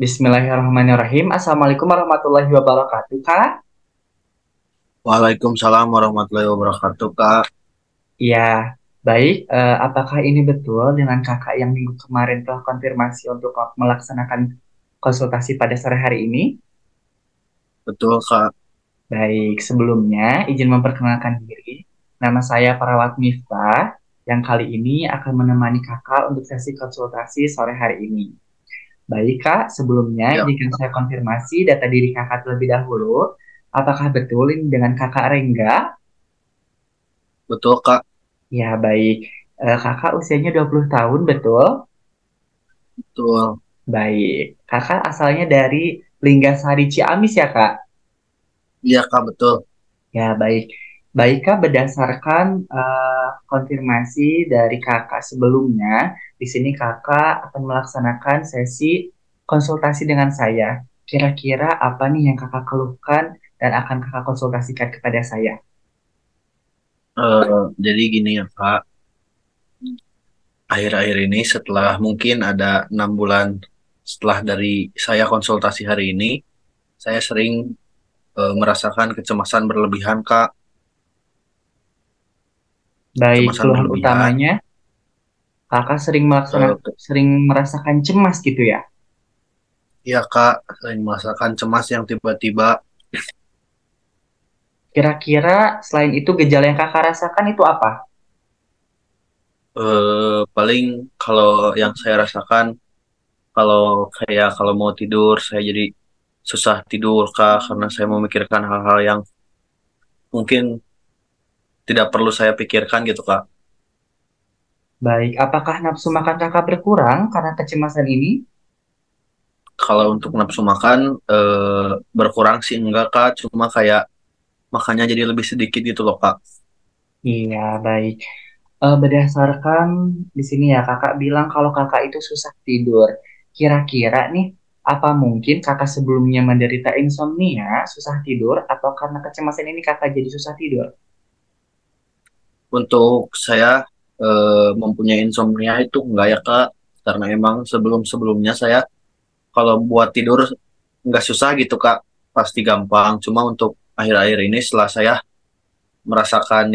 Bismillahirrahmanirrahim. Assalamualaikum warahmatullahi wabarakatuh, Kak. Waalaikumsalam warahmatullahi wabarakatuh, Kak. Ya, baik. Apakah ini betul dengan Kakak yang minggu kemarin telah konfirmasi untuk melaksanakan konsultasi pada sore hari ini? Betul, Kak. Baik, sebelumnya izin memperkenalkan diri. Nama saya Perawat Miftah, yang kali ini akan menemani Kakak untuk sesi konsultasi sore hari ini. Baik, Kak. Sebelumnya, Ya, jika saya konfirmasi data diri Kakak terlebih dahulu, apakah betul ini dengan Kakak Rengga? betul, Kak. Ya, baik. Kakak usianya 20 tahun, betul? Betul. Baik. Kakak asalnya dari Linggasari Ciamis ya, Kak? Iya, Kak, betul. Ya, baik. Baik, Kak, berdasarkan konfirmasi dari Kakak sebelumnya, di sini Kakak akan melaksanakan sesi konsultasi dengan saya. Kira-kira apa nih yang Kakak keluhkan dan akan Kakak konsultasikan kepada saya? Jadi gini ya, Kak. Akhir-akhir ini setelah mungkin ada 6 bulan setelah dari saya konsultasi hari ini, saya sering merasakan kecemasan berlebihan, Kak. Baik, Kecemasan keluhan berlebihan. utamanya, Kakak Eh, sering merasakan cemas gitu ya? iya, Kak. Sering merasakan cemas yang tiba-tiba. Kira-kira selain itu gejala yang kakak rasakan itu apa? Paling kalau yang saya rasakan, kalau kayak kalau mau tidur, saya jadi susah tidur, Kak, karena saya memikirkan hal-hal yang mungkin tidak perlu saya pikirkan gitu, Kak. Baik, apakah nafsu makan kakak berkurang karena kecemasan ini? Kalau untuk nafsu makan, berkurang sih enggak, Kak, cuma kayak makannya jadi lebih sedikit gitu loh, Kak. Iya, baik. Berdasarkan di sini ya, kakak bilang kalau kakak itu susah tidur. Kira-kira nih, apa mungkin kakak sebelumnya menderita insomnia, susah tidur, atau karena kecemasan ini kakak jadi susah tidur? Untuk saya mempunyai insomnia itu enggak ya, Kak, karena emang sebelum-sebelumnya saya kalau buat tidur enggak susah gitu, Kak, pasti gampang. Cuma untuk akhir-akhir ini setelah saya merasakan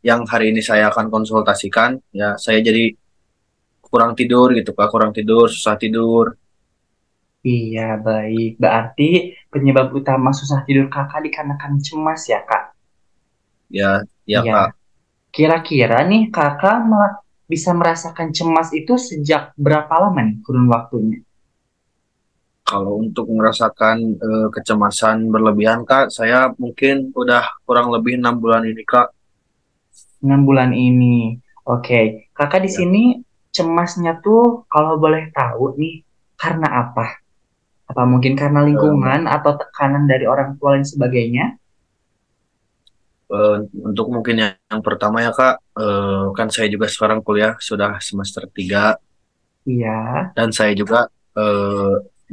yang hari ini saya akan konsultasikan, ya saya jadi kurang tidur gitu, Kak, kurang tidur, susah tidur. Iya, baik. Berarti penyebab utama susah tidur kakak dikarenakan cemas ya, Kak? Ya, ya, Iya. Kak. Kira-kira nih kakak bisa merasakan cemas itu sejak berapa lama nih kurun waktunya? Kalau untuk merasakan kecemasan berlebihan, Kak, saya mungkin udah kurang lebih 6 bulan ini, Kak. 6 bulan ini. Oke, kakak di Ya, sini cemasnya tuh kalau boleh tahu nih karena apa? Apa mungkin karena eh, lingkungan atau tekanan dari orang tua dan sebagainya? eh, untuk mungkin yang pertama ya, Kak, kan saya juga sekarang kuliah sudah semester 3 Iya. dan saya juga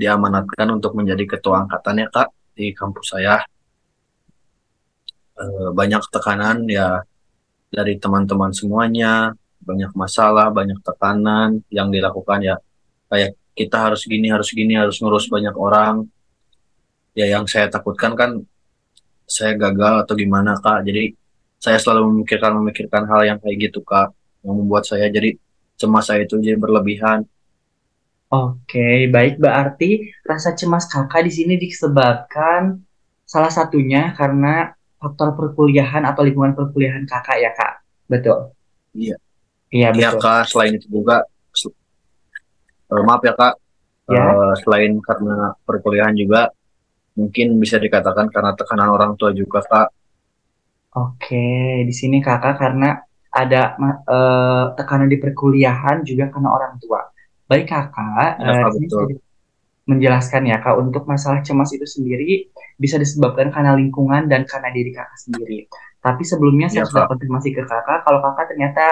diamanatkan untuk menjadi ketua angkatan ya, Kak, di kampus saya. Banyak tekanan ya dari teman-teman semuanya, banyak masalah, banyak tekanan yang dilakukan ya, kayak kita harus gini, harus ngurus banyak orang. Ya yang saya takutkan kan saya gagal atau gimana, Kak. Jadi saya selalu memikirkan hal yang kayak gitu, Kak, yang membuat saya jadi cemas saya itu jadi berlebihan. Oke, baik berarti rasa cemas kakak di sini disebabkan salah satunya karena faktor perkuliahan atau lingkungan perkuliahan kakak ya, Kak. Betul. Iya, Iya, iya, betul. Kak. Selain itu juga, maaf ya, Kak. Ya. Selain karena perkuliahan juga, mungkin bisa dikatakan karena tekanan orang tua juga, Kak. Oke, di sini kakak karena ada tekanan di perkuliahan juga karena orang tua. Baik kakak, Iya, Kak, di sini betul. saya menjelaskan ya kak, untuk masalah cemas itu sendiri bisa disebabkan karena lingkungan dan karena diri kakak sendiri. Tapi sebelumnya saya Iya, sudah Kak. konfirmasi ke kakak kalau kakak ternyata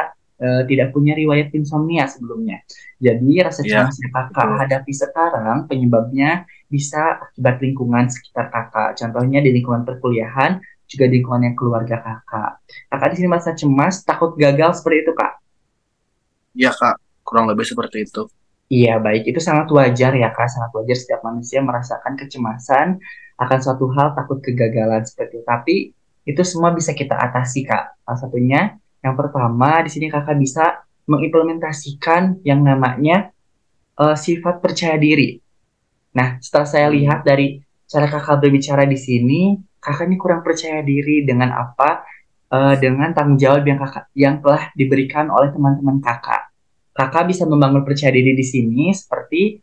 tidak punya riwayat insomnia sebelumnya. Jadi rasa Iya, cemas yang kakak betul. hadapi sekarang penyebabnya bisa akibat lingkungan sekitar kakak. Contohnya di lingkungan perkuliahan, juga di lingkungan yang keluarga kakak. Kakak di sini merasa cemas, takut gagal seperti itu kak. Iya, Kak. Kurang lebih seperti itu. Iya, baik. Itu sangat wajar ya, Kak. Sangat wajar setiap manusia merasakan kecemasan akan suatu hal, takut kegagalan seperti itu. Tapi itu semua bisa kita atasi, Kak. Salah satunya, yang pertama, di sini Kakak bisa mengimplementasikan yang namanya sifat percaya diri. Nah, setelah saya lihat Hmm. dari cara Kakak berbicara di sini, Kakak ini kurang percaya diri dengan apa? Dengan tanggung jawab yang telah diberikan oleh teman-teman Kakak. Kakak bisa membangun percaya diri di sini seperti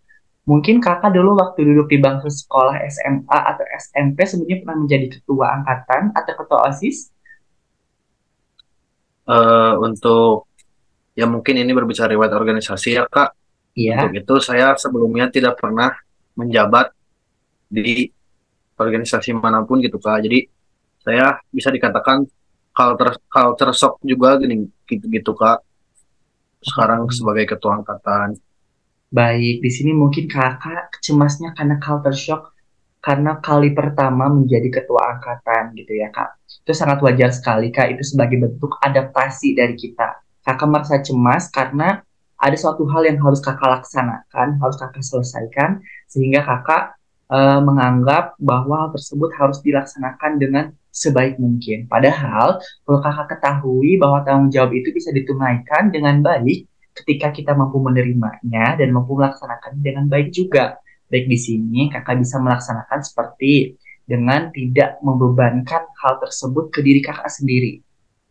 mungkin Kakak dulu waktu duduk di bangku sekolah SMA atau SMP sebelumnya pernah menjadi ketua angkatan atau ketua OSIS. Untuk ya mungkin ini berbicara riwayat organisasi ya Kak. Untuk Iya. itu saya sebelumnya tidak pernah menjabat di organisasi manapun gitu Kak. Jadi saya bisa dikatakan culture shock juga gini gitu, gitu Kak. Sekarang Oh, sebagai ketua angkatan. baik. Di sini mungkin Kakak cemasnya karena culture shock karena kali pertama menjadi ketua angkatan gitu ya Kak. Itu sangat wajar sekali Kak, itu sebagai bentuk adaptasi dari kita. Kakak merasa cemas karena ada suatu hal yang harus Kakak laksanakan, harus Kakak selesaikan, sehingga Kakak menganggap bahwa hal tersebut harus dilaksanakan dengan sebaik mungkin. Padahal, kalau Kakak ketahui bahwa tanggung jawab itu bisa ditunaikan dengan baik ketika kita mampu menerimanya dan mampu melaksanakannya dengan baik juga. Baik di sini kakak bisa melaksanakan seperti dengan tidak membebankan hal tersebut ke diri kakak sendiri.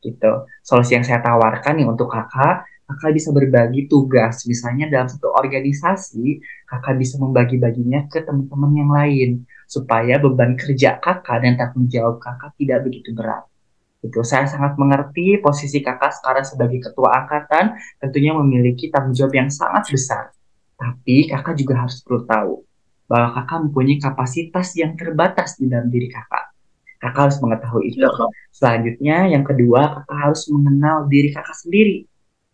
Gitu. Solusi yang saya tawarkan nih untuk kakak, kakak bisa berbagi tugas. Misalnya dalam satu organisasi, kakak bisa membagi-baginya ke teman-teman yang lain. Supaya beban kerja kakak dan tanggung jawab kakak tidak begitu berat. Itu saya sangat mengerti posisi kakak sekarang sebagai ketua angkatan tentunya memiliki tanggung jawab yang sangat besar. Tapi kakak juga harus perlu tahu bahwa kakak mempunyai kapasitas yang terbatas di dalam diri kakak. Kakak harus mengetahui Ya itu. Kak. Selanjutnya, yang kedua, kakak harus mengenal diri kakak sendiri.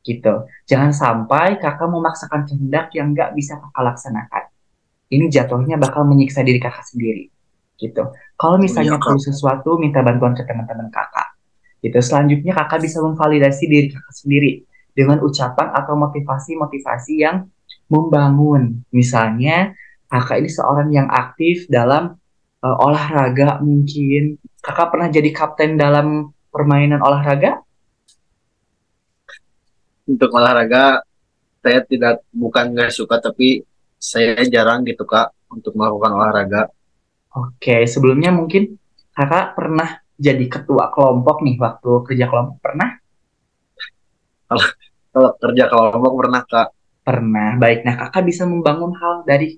Gitu. Jangan sampai kakak memaksakan kehendak yang nggak bisa kakak laksanakan. Ini jatuhnya bakal menyiksa diri kakak sendiri. Gitu. Kalau Oh iya misalnya perlu Kak. sesuatu, minta bantuan ke teman-teman kakak. Gitu. Selanjutnya kakak bisa memvalidasi diri kakak sendiri dengan ucapan atau motivasi-motivasi yang membangun. Misalnya kakak ini seorang yang aktif dalam olahraga mungkin. Kakak pernah jadi kapten dalam permainan olahraga? Untuk olahraga saya tidak bukan nggak suka tapi saya jarang gitu Kak untuk melakukan olahraga. Oke, sebelumnya mungkin kakak pernah jadi ketua kelompok nih waktu kerja kelompok pernah? Kalau kalau kerja kelompok pernah Kak. Pernah. Baik, nah kakak bisa membangun hal dari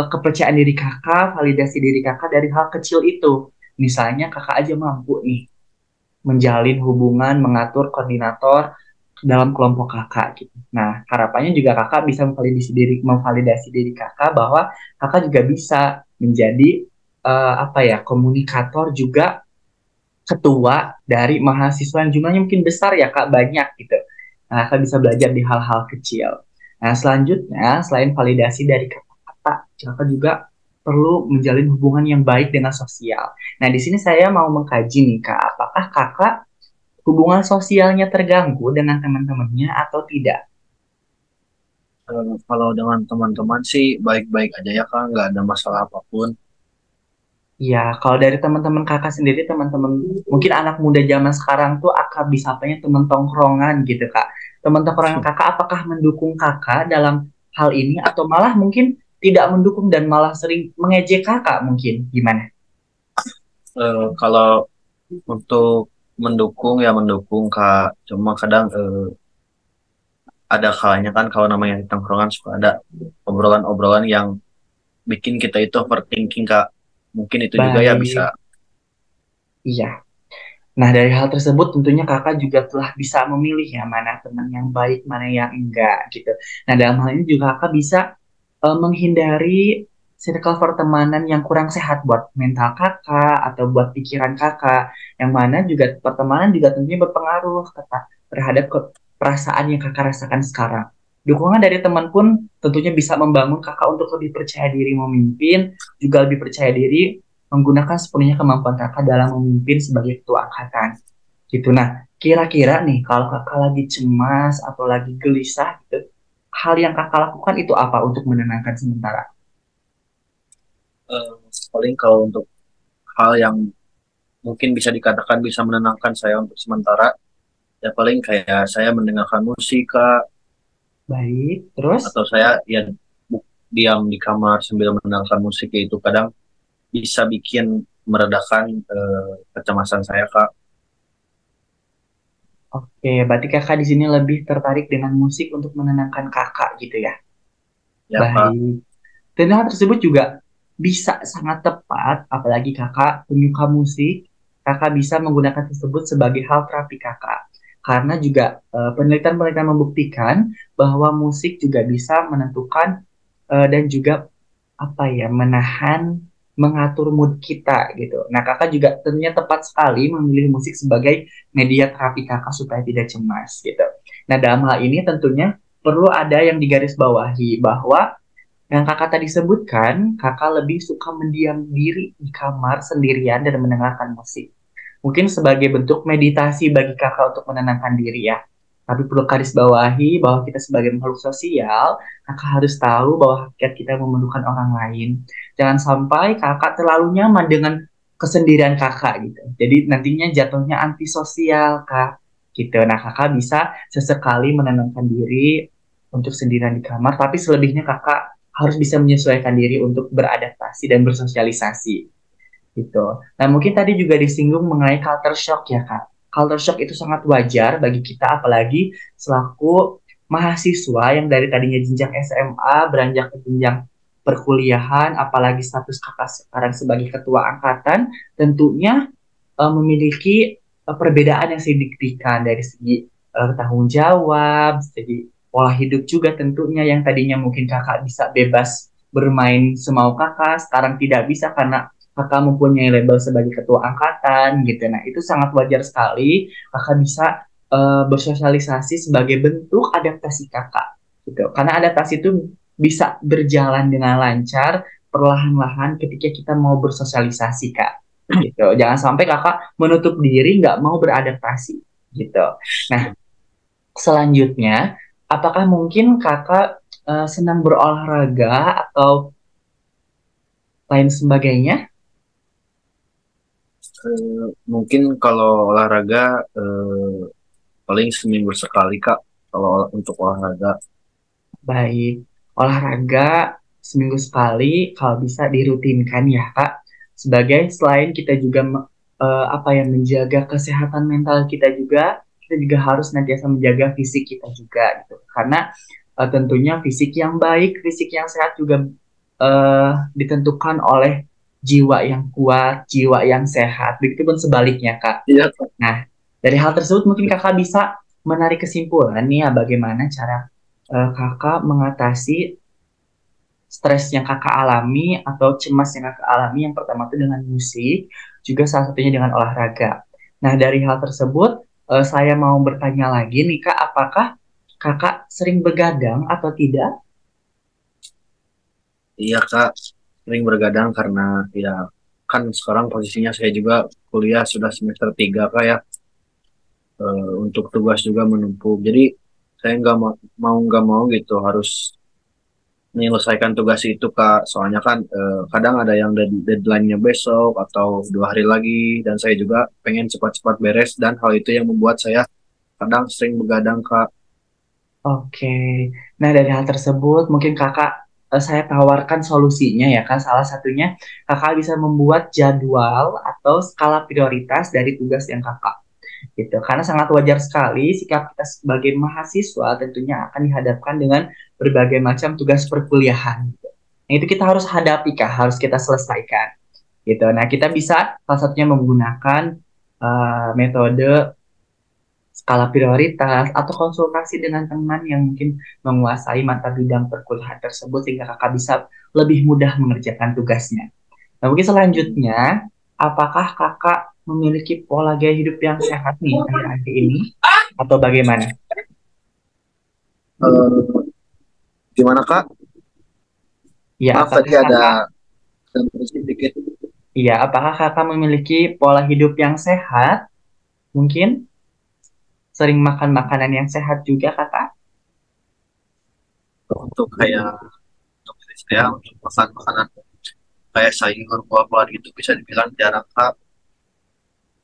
kepercayaan diri kakak, validasi diri kakak dari hal kecil itu. Misalnya kakak aja mampu nih menjalin hubungan, mengatur koordinator dalam kelompok kakak gitu. Nah, harapannya juga kakak bisa memvalidasi diri kakak bahwa kakak juga bisa menjadi apa ya, komunikator juga ketua dari mahasiswa yang jumlahnya mungkin besar ya kak, banyak gitu. Nah, kakak bisa belajar di hal-hal kecil. Nah, selanjutnya selain validasi dari kata-kata, kakak juga perlu menjalin hubungan yang baik dengan sosial. Nah, di sini saya mau mengkaji nih kak, apakah kakak hubungan sosialnya terganggu dengan teman-temannya atau tidak? Kalau dengan teman-teman sih baik-baik aja ya Kak, nggak ada masalah apapun. Ya, kalau dari teman-teman kakak sendiri, teman-teman mungkin anak muda zaman sekarang tuh akrab disapanya teman tongkrongan gitu kak. Teman tongkrongan kakak apakah mendukung kakak dalam hal ini atau malah mungkin tidak mendukung dan malah sering mengejek kakak mungkin gimana? Kalau untuk mendukung ya mendukung Kak, cuma kadang ada kalanya kan kalau namanya di tongkrongan suka ada obrolan-obrolan yang bikin kita itu overthinking Kak. Mungkin itu juga ya bisa. Baik, iya. Nah, dari hal tersebut tentunya kakak juga telah bisa memilih ya mana teman yang baik, mana yang enggak gitu. Nah, dalam hal ini juga kakak bisa menghindari circle pertemanan yang kurang sehat buat mental kakak atau buat pikiran kakak. Yang mana juga pertemanan juga tentunya berpengaruh terhadap perasaan yang kakak rasakan sekarang. Dukungan dari teman pun tentunya bisa membangun kakak untuk lebih percaya diri memimpin, juga lebih percaya diri menggunakan sepenuhnya kemampuan kakak dalam memimpin sebagai ketua angkatan. Gitu. Nah, kira-kira nih kalau kakak lagi cemas atau lagi gelisah gitu, hal yang kakak lakukan itu apa untuk menenangkan sementara? Eh, Paling kalau untuk hal yang mungkin bisa dikatakan bisa menenangkan saya untuk sementara, ya paling kayak saya mendengarkan musik Kak, Baik, terus? atau saya ya diam di kamar sambil mendengarkan musik, ya itu kadang bisa bikin meredakan kecemasan saya Kak. Oke, berarti kakak di sini lebih tertarik dengan musik untuk menenangkan kakak gitu ya? Ya Kak. Baik. Dan hal tersebut juga bisa sangat tepat, apalagi kakak penyuka musik, kakak bisa menggunakan tersebut sebagai hal terapi kakak. Karena juga penelitian-penelitian membuktikan bahwa musik juga bisa menentukan dan juga apa ya, menahan, mengatur mood kita gitu. Nah, kakak juga tentunya tepat sekali memilih musik sebagai media terapi kakak supaya tidak cemas gitu. Nah, dalam hal ini tentunya perlu ada yang digarisbawahi bahwa yang kakak tadi sebutkan, kakak lebih suka mendiam diri di kamar sendirian dan mendengarkan musik. Mungkin sebagai bentuk meditasi bagi kakak untuk menenangkan diri ya. Tapi perlu garis bawahi bahwa kita sebagai makhluk sosial, kakak harus tahu bahwa hakikat kita memerlukan orang lain. Jangan sampai kakak terlalu nyaman dengan kesendirian kakak gitu. Jadi nantinya jatuhnya antisosial kak. Gitu. Nah kakak bisa sesekali menenangkan diri untuk sendirian di kamar, tapi selebihnya kakak harus bisa menyesuaikan diri untuk beradaptasi dan bersosialisasi gitu. Nah, mungkin tadi juga disinggung mengenai culture shock ya, Kak. Culture shock itu sangat wajar bagi kita, apalagi selaku mahasiswa yang dari tadinya jenjang SMA beranjak ke jenjang perkuliahan, apalagi status kakak sekarang sebagai ketua angkatan, tentunya memiliki perbedaan yang signifikan dari segi tanggung jawab, segi pola hidup juga tentunya yang tadinya mungkin kakak bisa bebas bermain semau kakak, sekarang tidak bisa karena kakak mempunyai label sebagai ketua angkatan gitu. Nah, itu sangat wajar sekali kakak bisa bersosialisasi sebagai bentuk adaptasi kakak gitu. Karena adaptasi itu bisa berjalan dengan lancar perlahan-lahan ketika kita mau bersosialisasi, Kak. Gitu. Jangan sampai kakak menutup diri nggak mau beradaptasi gitu. Nah, selanjutnya, apakah mungkin kakak senang berolahraga atau lain sebagainya? Mungkin kalau olahraga paling seminggu sekali Kak, kalau untuk olahraga. Baik, olahraga seminggu sekali kalau bisa dirutinkan ya Kak. Sebagai selain kita juga apa ya, menjaga kesehatan mental kita juga harus nantiasa menjaga fisik kita juga gitu. Karena tentunya fisik yang baik, fisik yang sehat juga ditentukan oleh jiwa yang kuat, jiwa yang sehat. Begitupun sebaliknya Kak. Iya Kak. Nah, dari hal tersebut mungkin kakak bisa menarik kesimpulan nih ya bagaimana cara kakak mengatasi stres yang kakak alami atau cemas yang kakak alami. Yang pertama itu dengan musik, juga salah satunya dengan olahraga. Nah, dari hal tersebut saya mau bertanya lagi nih Kak, apakah kakak sering begadang atau tidak? Iya Kak, sering bergadang karena ya kan sekarang posisinya saya juga kuliah sudah semester 3 Kak ya. Untuk tugas juga menumpuk. Jadi saya nggak nggak mau gitu harus menyelesaikan tugas itu Kak. Soalnya kan kadang ada yang deadline-nya besok atau 2 hari lagi, dan saya juga pengen cepat-cepat beres, dan hal itu yang membuat saya kadang sering begadang Kak. Oke, nah dari hal tersebut mungkin kakak saya tawarkan solusinya ya kan. Salah satunya kakak bisa membuat jadwal atau skala prioritas dari tugas yang kakak gitu. Karena sangat wajar sekali sikap kita sebagai mahasiswa tentunya akan dihadapkan dengan berbagai macam tugas perkuliahan. Gitu. Nah, itu kita harus hadapi, Kak, harus kita selesaikan. Gitu. Nah, kita bisa salah satunya menggunakan metode skala prioritas atau konsultasi dengan teman yang mungkin menguasai mata bidang perkuliahan tersebut sehingga kakak bisa lebih mudah mengerjakan tugasnya. Nah, mungkin selanjutnya, apakah kakak memiliki pola gaya hidup yang sehat nih akhir-akhir ini? Atau bagaimana? Eh, Gimana Kak? Ya, Maaf apakah tadi ada kakak, sedikit. ya, apakah kakak memiliki pola hidup yang sehat? Mungkin sering makan makanan yang sehat juga kakak? untuk kayak untuk diri saya untuk makan makanan kayak sayur buah-buahan gitu bisa dibilang jarang kak.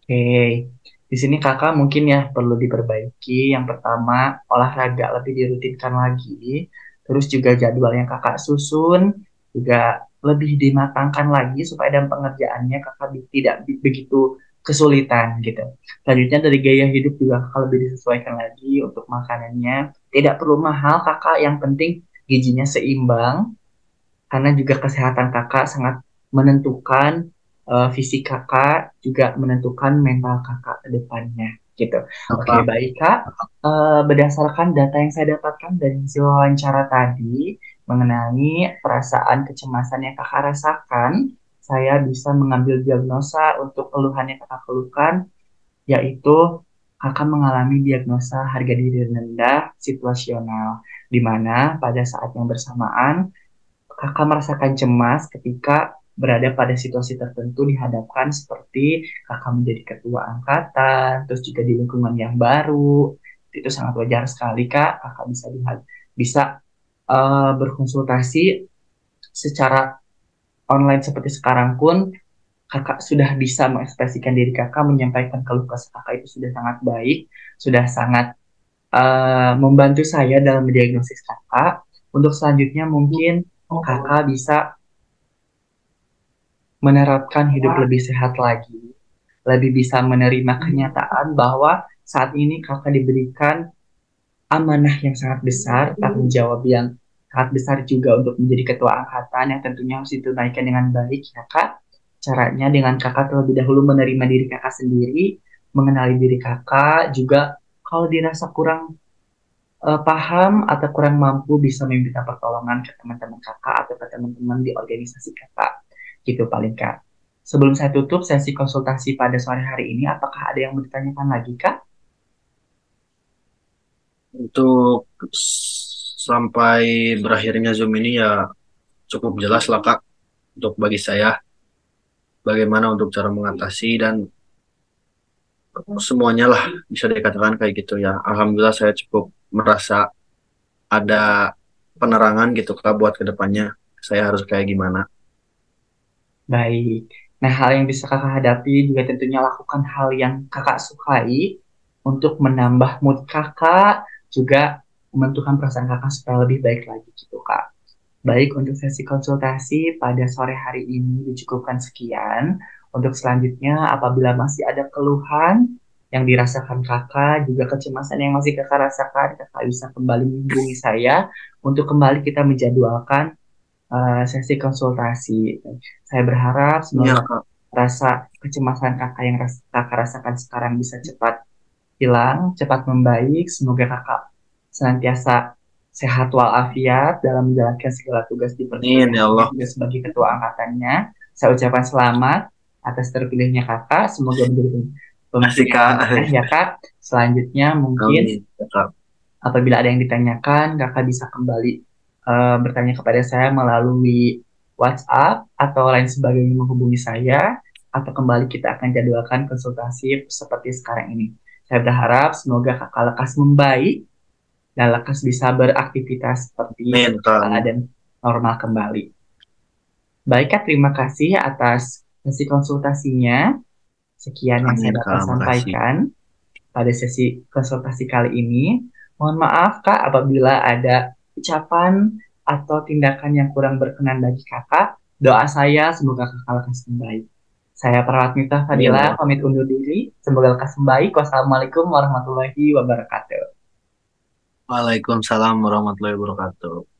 Oke, di sini kakak mungkin ya perlu diperbaiki. Yang pertama, olahraga lebih dirutinkan lagi. Terus juga jadwal yang kakak susun juga lebih dimatangkan lagi supaya dalam pengerjaannya kakak tidak begitu kesulitan gitu. Selanjutnya dari gaya hidup juga kakak lebih disesuaikan lagi untuk makanannya. Tidak perlu mahal kakak, yang penting gizinya seimbang karena juga kesehatan kakak sangat menentukan fisik kakak, juga menentukan mental kakak ke depannya gitu. Oke, Apa baik Kak. Berdasarkan data yang saya dapatkan dari hasil wawancara tadi mengenai perasaan kecemasan yang kakak rasakan, saya bisa mengambil diagnosa untuk keluhan yang kakak keluhkan, yaitu kakak mengalami diagnosa harga diri rendah situasional, di mana pada saat yang bersamaan kakak merasakan cemas ketika berada pada situasi tertentu dihadapkan seperti kakak menjadi ketua angkatan, terus juga di lingkungan yang baru. Itu sangat wajar sekali kak, kakak bisa lihat, bisa berkonsultasi secara online seperti sekarang pun kakak sudah bisa mengekspresikan diri kakak, menyampaikan keluh kesah kakak itu sudah sangat baik, sudah sangat membantu saya dalam mendiagnosis kakak. Untuk selanjutnya mungkin kakak bisa menerapkan hidup lebih sehat lagi, lebih bisa menerima kenyataan bahwa saat ini kakak diberikan amanah yang sangat besar, tanggung jawab yang sangat besar juga untuk menjadi ketua angkatan yang tentunya harus ditunaikan dengan baik ya kak. Caranya dengan kakak terlebih dahulu menerima diri kakak sendiri, mengenali diri kakak, juga kalau dirasa kurang paham atau kurang mampu bisa meminta pertolongan ke teman-teman kakak atau ke teman-teman di organisasi kakak. Gitu paling kak. Sebelum saya tutup sesi konsultasi pada sore hari ini, apakah ada yang mau ditanyakan lagi kak? untuk sampai berakhirnya Zoom ini ya cukup jelas lah kak untuk bagi saya bagaimana untuk cara mengatasi dan semuanya lah bisa dikatakan kayak gitu ya. Alhamdulillah saya cukup merasa ada penerangan gitu kak buat kedepannya saya harus kayak gimana. Baik. Nah, hal yang bisa kakak hadapi juga tentunya lakukan hal yang kakak sukai untuk menambah mood kakak, juga menentukan perasaan kakak supaya lebih baik lagi gitu kak. Baik, untuk sesi konsultasi pada sore hari ini dicukupkan sekian. Untuk selanjutnya, apabila masih ada keluhan yang dirasakan kakak, juga kecemasan yang masih kakak rasakan, kakak bisa kembali menghubungi saya untuk kembali kita menjadwalkan sesi konsultasi. Saya berharap Iya semoga kak. rasa kecemasan kakak yang kakak rasakan sekarang bisa cepat hilang, cepat membaik. Semoga kakak senantiasa sehat walafiat dalam menjalankan segala tugas di Amin ya perkuliahannya Allah. juga sebagai ketua angkatannya. Saya ucapkan selamat atas terpilihnya kakak. Semoga menjadi Masih pemimpin yang kak. amanah ya kak. Selanjutnya mungkin Amin ya, kak. apabila ada yang ditanyakan, kakak bisa kembali bertanya kepada saya melalui WhatsApp atau lain sebagainya menghubungi saya, atau kembali kita akan jadwalkan konsultasi seperti sekarang ini. Saya berharap semoga kakak lekas membaik dan lekas bisa beraktivitas seperti Amin kak. sedia Amin. dan normal kembali. Baik, Kak, terima kasih atas sesi konsultasinya. Sekian yang saya Amin dapat kak. Makasih. sampaikan pada sesi konsultasi kali ini. Mohon maaf Kak apabila ada ucapan atau tindakan yang kurang berkenan bagi Kakak. Doa saya semoga Kakak lekas membaik. Saya Perawat Miftah Amin Fadila, ya. pamit undur diri. Semoga lekas membaik. Wassalamualaikum warahmatullahi wabarakatuh. Waalaikumsalam warahmatullahi wabarakatuh.